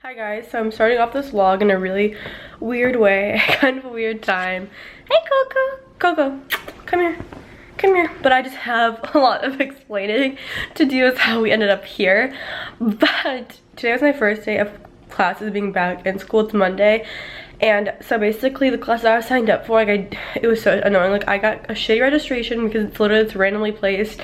Hi guys, so I'm starting off this vlog in a really weird way, kind of a weird time. Hey Coco! Coco, come here. Come here. But I just have a lot of explaining to do with how we ended up here. But today was my first day of classes being back in school. It's Monday. And so basically the class I was signed up for, like it was so annoying. Like I got a shitty registration because it's randomly placed.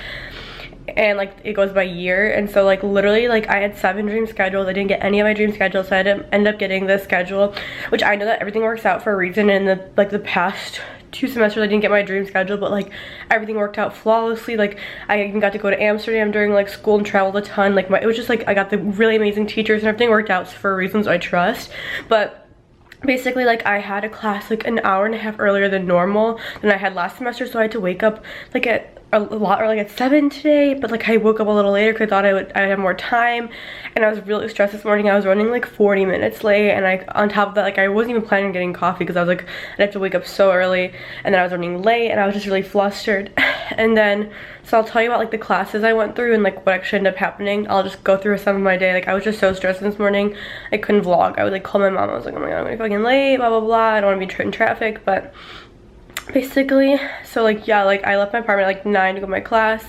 And like it goes by year, and so like literally like I had 7 dream schedules. I didn't get any of my dream schedules, so I had to end up getting this schedule, which I know that everything works out for a reason. And the past 2 semesters I didn't get my dream schedule, but like everything worked out flawlessly. Like I even got to go to Amsterdam during like school and traveled a ton. Like it was just like I got the really amazing teachers and everything worked out for reasons I trust. But basically like I had a class like an hour and a half earlier than normal than I had last semester, so I had to wake up like at a lot early, like at 7 today. But like I woke up a little later because I thought I'd have more time, and I was really stressed this morning. I was running like 40 minutes late, and on top of that, like I wasn't even planning on getting coffee because I was like I'd have to wake up so early, and then I was running late and I was just really flustered. And then so I'll tell you about like the classes I went through and like what actually ended up happening. I'll just go through some of my day. Like I was just so stressed this morning I couldn't vlog. I would like call my mom. I was like, oh my god, I'm gonna be fucking late, blah blah blah. I don't want to be in traffic. But basically, so like yeah, like I left my apartment at like 9 to go to my class.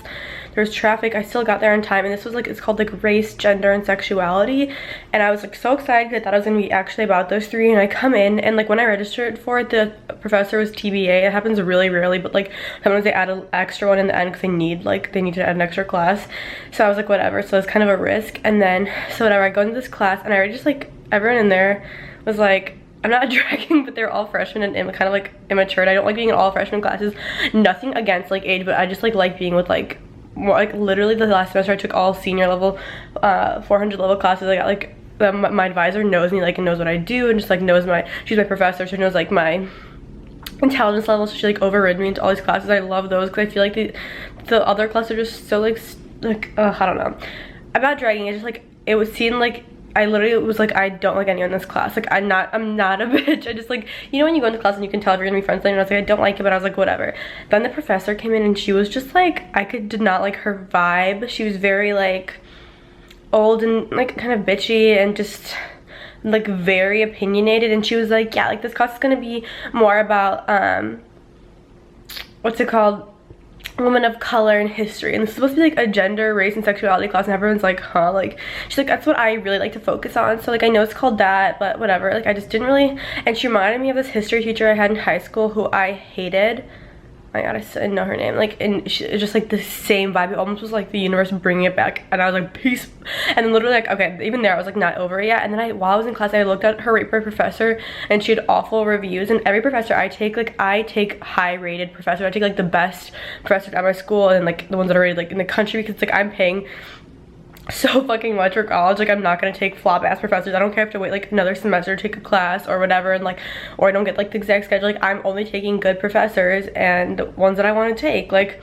There was traffic. I still got there on time, and this was like, it's called like race, gender, and sexuality. And I was like so excited because I thought it was gonna be actually about those 3. And I come in, and like when I registered for it, the professor was TBA. It happens really rarely, but like sometimes they add an extra one in the end because they need to add an extra class. So I was like whatever, so it's kind of a risk. And then so whatever, I go into this class, and I already just like everyone in there was like, I'm not dragging, but they're all freshmen and kind of like immature. And I don't like being in all freshman classes. Nothing against like age, but I just like being with like more like literally the last semester I took all senior level 400 level classes. I got like my advisor knows me, like, and knows what I do, and just like knows she's my professor, so she knows like my intelligence level, so she like overrid me into all these classes. I love those because I feel like the other classes are just so like I don't know. I'm not dragging, it's just like it was seen like I literally was like, I don't like anyone in this class. Like I'm not a bitch. I just like, you know when you go into class and you can tell if you're gonna be friends with anyone. I was like, I don't like it, but I was like, whatever. Then the professor came in, and she was just like, did not like her vibe. She was very like old and like kind of bitchy and just like very opinionated. And she was like, yeah, like this class is gonna be more about what's it called, women of color and history, and this is supposed to be like a gender, race, and sexuality class, and everyone's like, huh? Like she's like, that's what I really like to focus on. So like I know it's called that, but whatever. Like I just didn't really. And she reminded me of this history teacher I had in high school who I hated. Oh my god, I didn't know her name. Like, and she just like the same vibe. It almost was like the universe bringing it back, and I was like, peace. And then literally like, okay, even there I was like not over it yet. And then while I was in class, I looked at her rate per professor, and she had awful reviews. And every professor I take, like I take high rated professors. I take like the best professors at my school, and like the ones that are rated like in the country, because like I'm paying so fucking much for college. Like I'm not gonna take flop ass professors. I don't care if I have to wait like another semester to take a class or whatever, and like, or I don't get like the exact schedule. Like I'm only taking good professors and ones that I want to take. Like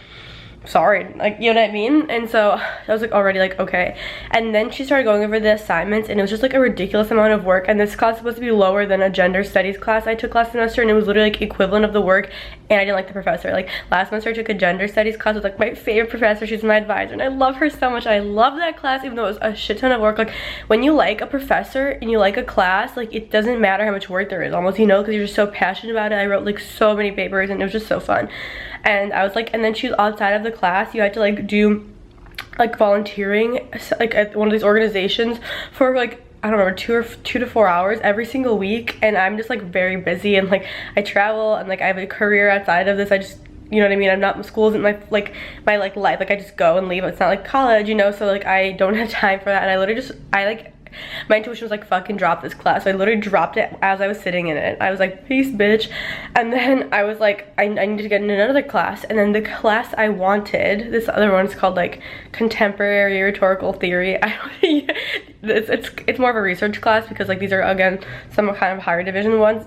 sorry, like, you know what I mean? And so I was like already like, okay. And then she started going over the assignments, and it was just like a ridiculous amount of work. And this class was supposed to be lower than a gender studies class I took last semester, and it was literally like equivalent of the work, and I didn't like the professor. Like last semester I took a gender studies class with like my favorite professor. She's my advisor, and I love her so much. I love that class, even though it was a shit ton of work. Like when you like a professor and you like a class, like it doesn't matter how much work there is almost, you know, because you're just so passionate about it. I wrote like so many papers, and it was just so fun. And I was like, and then she was outside of the class, you had to like do like volunteering like at one of these organizations for like, I don't remember, 2 to 4 hours every single week. And I'm just like very busy, and like I travel, and like I have a career outside of this. I just, you know what I mean, I'm not, school isn't my life. Like I just go and leave. It's not like college, you know, so like I don't have time for that. And I literally just, my intuition was like, fucking drop this class. So I literally dropped it as I was sitting in it. I was like, peace, bitch. And then I was like, I need to get in another class. And then the class I wanted, this other one is called like contemporary rhetorical theory. I don't it's more of a research class, because like these are again some kind of higher division ones.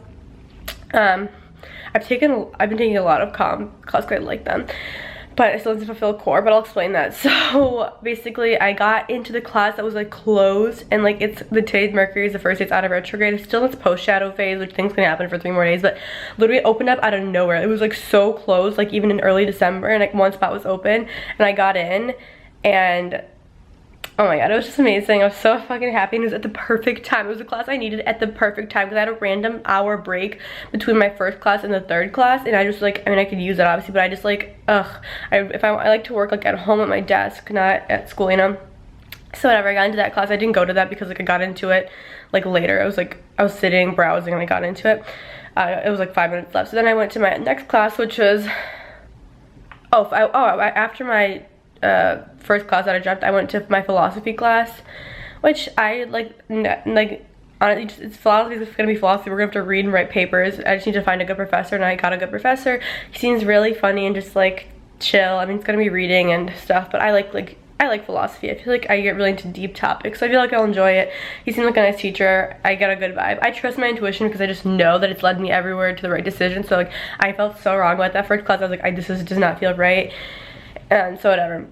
I've been taking a lot of comm classes, I like them, but I still have to fulfill core, but I'll explain that. So basically I got into the class that was like closed, and like today's Mercury is the first day it's out of retrograde. It's still in its post shadow phase, which things can happen for 3 more days, but literally it opened up out of nowhere. It was like so closed, like even in early December, and like one spot was open, and I got in, and Oh my god, it was just amazing. I was so fucking happy, and it was at the perfect time. It was a class I needed at the perfect time because I had a random hour break between my first class and the third class, and I just like, I mean, I could use it obviously, but I just like, I like to work like at home at my desk, not at school, you know? So whatever, I got into that class. I didn't go to that because like I got into it like later. I was sitting, browsing, and I got into it. It was like 5 minutes left. So then I went to my next class, which was, after my first class that I dropped, I went to my philosophy class, which I honestly, it's philosophy. It's gonna be philosophy. We're gonna have to read and write papers. I just need to find a good professor, and I got a good professor. He seems really funny and just like chill. I mean, it's gonna be reading and stuff, but I like philosophy. I feel like I get really into deep topics, so I feel like I'll enjoy it. He seems like a nice teacher. I got a good vibe. I trust my intuition because I just know that it's led me everywhere to the right decision. So like, I felt so wrong about that first class. I was like, this does not feel right, and so whatever.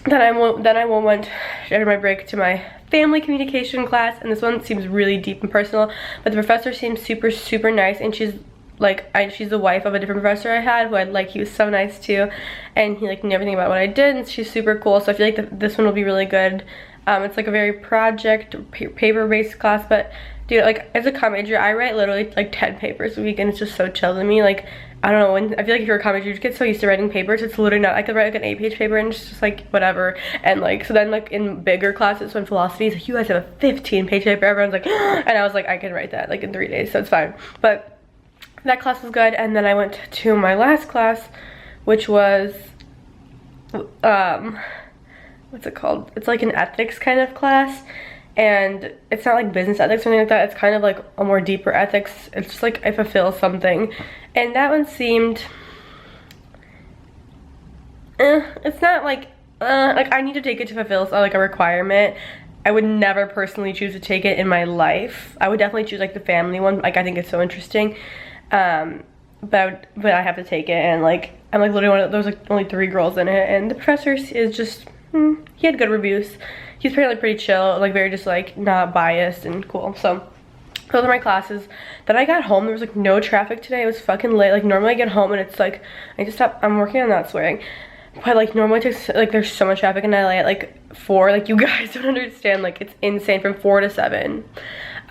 Then I went after my break to my family communication class, and this one seems really deep and personal, but the professor seems super nice, and she's like, she's the wife of a different professor I had who he was so nice too, and he like knew everything about what I did, and she's super cool. So I feel like this one will be really good. It's like a very project paper-based class, but dude, like as a comm major, I write literally like 10 papers a week, and it's just so chill to me. Like, I don't know, I feel like if you're a comm major, you just get so used to writing papers. It's literally not, I could write like an 8-page paper and it's just like whatever. And like, so then like in bigger classes, when philosophy is like, you guys have a 15-page paper, everyone's like, and I was like, I can write that like in 3 days, so it's fine. But that class was good. And then I went to my last class, which was what's it called? It's like an ethics kind of class, and it's not like business ethics or anything like that. It's kind of like a more deeper ethics. It's just like I fulfill something, and that one seemed it's not like I need to take it to fulfill like a requirement. I would never personally choose to take it in my life. I would definitely choose like the family one. Like, I think it's so interesting, but I have to take it, and like I'm like literally there was like only 3 girls in it, and the professor is just he had good reviews. He's apparently pretty chill, like very just like not biased and cool. So those are my classes. Then I got home, there was like no traffic today. It was fucking late. Like normally I get home and it's like, I just stopped, I'm working on not swearing, but like normally it takes, like there's so much traffic in LA at like 4, like you guys don't understand, like it's insane from 4 to 7.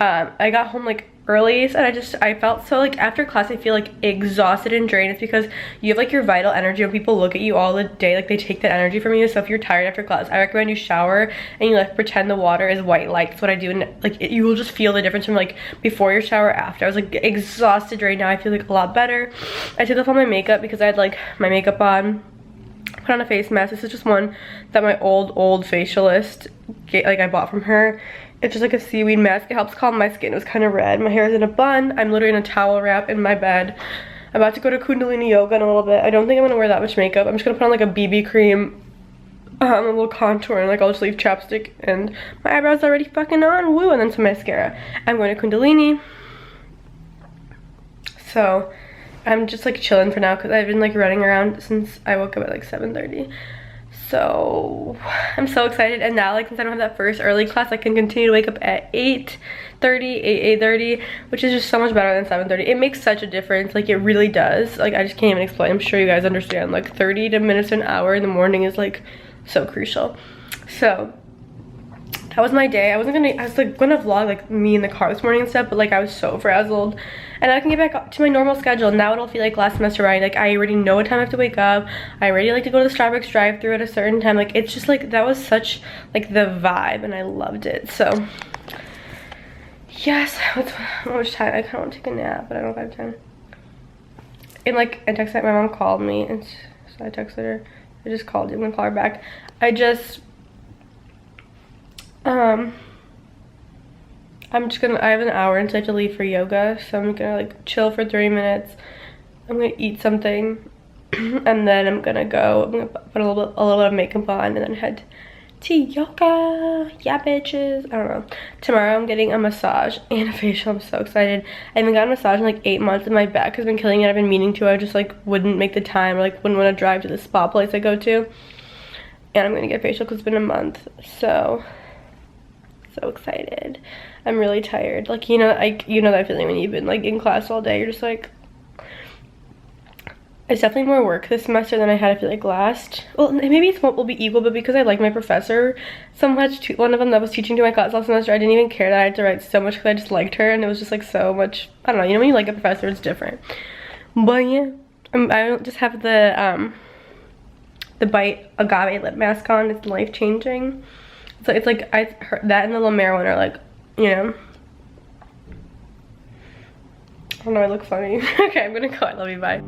I got home like early, and I felt so like after class I feel like exhausted and drained. It's because you have like your vital energy, when people look at you all the day, like they take that energy from you. So if you're tired after class, I recommend you shower and you like pretend the water is white light. That's what I do, and like you will just feel the difference from like before your shower, after. I was like exhausted, drained. Now I feel like a lot better. I took off all my makeup because I had like my makeup on, put on a face mask. This is just one that my old facialist I bought from her. It's just like a seaweed mask. It helps calm my skin. It was kind of red. My hair is in a bun. I'm literally in a towel wrap in my bed. I'm about to go to Kundalini yoga in a little bit. I don't think I'm gonna wear that much makeup. I'm just gonna put on like a BB cream, a little contour, and like I'll just leave chapstick, and my eyebrows already fucking on. Woo! And then some mascara. I'm going to Kundalini. So I'm just like chilling for now because I've been like running around since I woke up at like 7:30. So I'm so excited, and now like since I don't have that first early class, I can continue to wake up at 8:30, which is just so much better than 7:30. It makes such a difference, like it really does. Like I just can't even explain. I'm sure you guys understand, like 30 minutes to an hour in the morning is like so crucial. So that was my day. I was like gonna vlog like me in the car this morning and stuff, but like I was so frazzled, and I can get back to my normal schedule. Now it'll feel like last semester, right? Like I already know what time I have to wake up. I already like to go to the Starbucks drive-thru at a certain time. Like it's just like, that was such like the vibe, and I loved it. So yes, how much time? I kind of want to take a nap, but I don't have time. And like I texted, my mom called me, and so I texted her. I just called you. I'm gonna call her back. I have an hour until I have to leave for yoga, so I'm gonna like chill for 30 minutes. I'm gonna eat something, and then I'm gonna put a little bit of makeup on, and then head to yoga. Yeah, bitches. I don't know. Tomorrow I'm getting a massage and a facial. I'm so excited. I haven't gotten a massage in like 8 months, and my back has been killing it. I've been meaning to. I just like wouldn't make the time, or like wouldn't want to drive to the spa place I go to. And I'm gonna get a facial because it's been a month. So excited. I'm really tired. Like, you know that feeling when you've been like in class all day. You're just like, It's definitely more work this semester than I had, I feel like, last. Well, maybe it will be equal, but because I like my professor so much, one of them that was teaching to my class last semester, I didn't even care that I had to write so much because I just liked her, and it was just like so much, I don't know, you know when you like a professor, it's different. But yeah, I don't just have the Bite Agave lip mask on. It's life-changing. So it's like, I heard that and the La Mer one are like, you know. I don't know, I look funny. Okay, I'm gonna go. I love you, bye.